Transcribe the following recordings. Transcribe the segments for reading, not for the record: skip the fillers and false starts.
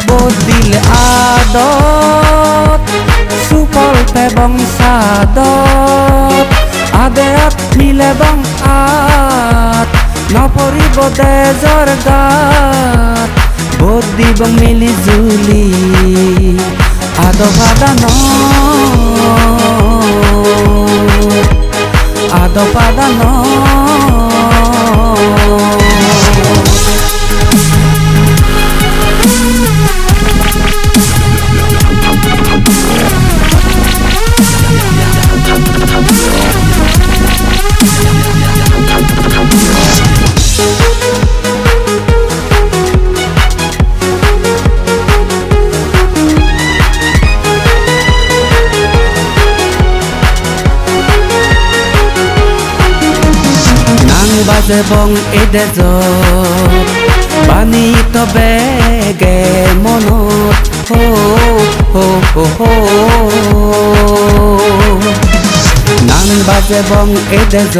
বদিল আদত সুকল্প এবং সাদত আদেয়াত মিল এবং আত নপরিব দেজর গাত বদিব মিলি জুলি আদপাদান আদপাদান এবং এদেজ বানিত বেগে মনত হো হো হো হো নান বাজে বং এদেজ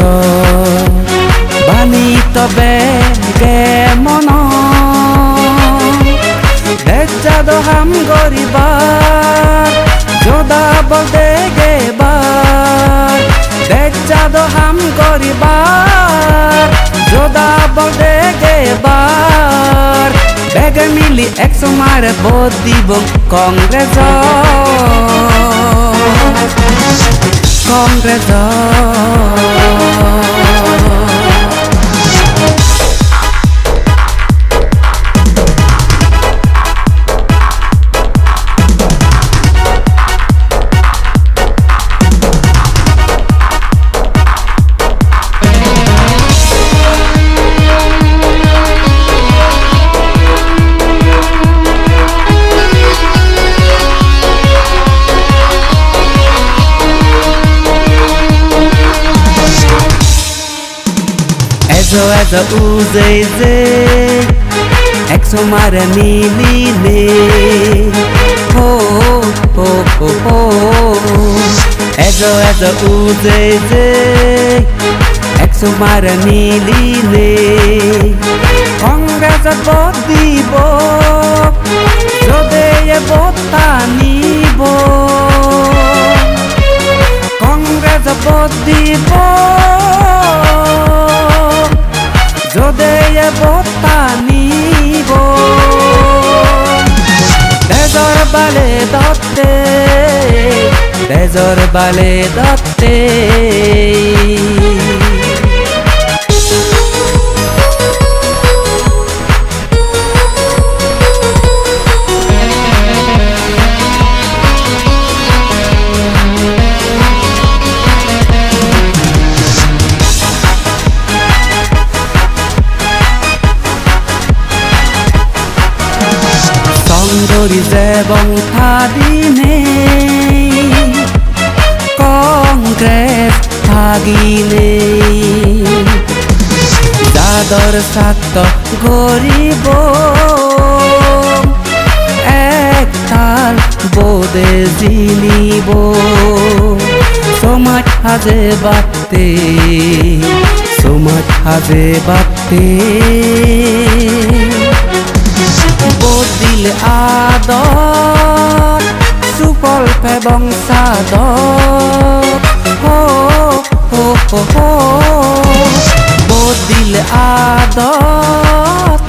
বানিত বেগে মনত দেজাদ হাম গরিবার যোদা বদে গেবার দেজাদ হাম গরিবার যোদা বদে গেবার বেগে মিলি একশো মারে ভোট দিব কংগ্রেস কংগ্রেস এজো উজে যে একশো মারে মিলিলে হো হো হো হো এজো উজে যে একশো মারে মিলিলে কংগ্রেস ভোট দিব যদি ভোটটা নিব কংগ্রেস ভোট দিব যদি ভোটটা নিব দেজর বালে দত্তে দেজর বালে দত্তে এবং থাদিনে কংগ্রেস ভাগিলে যাদর সাত গরিব একতাল বোদে জিনিব সমাজ হাজে বাতে সমাজ হাজে বাতে বদিল আদত সুকল্প এবং সাদত হো হো হো হো বদিল আদত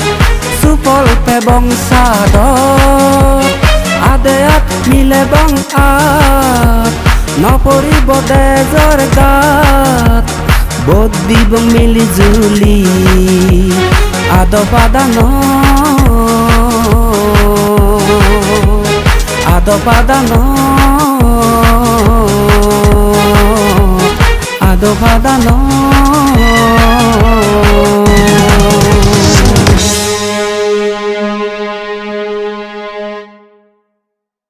সুকল্প এবং সাদত আদেয়াত মিল এবং আত নপরিব দেজর গাত বদিব মিলি জুলি আদপাদান আদপাদান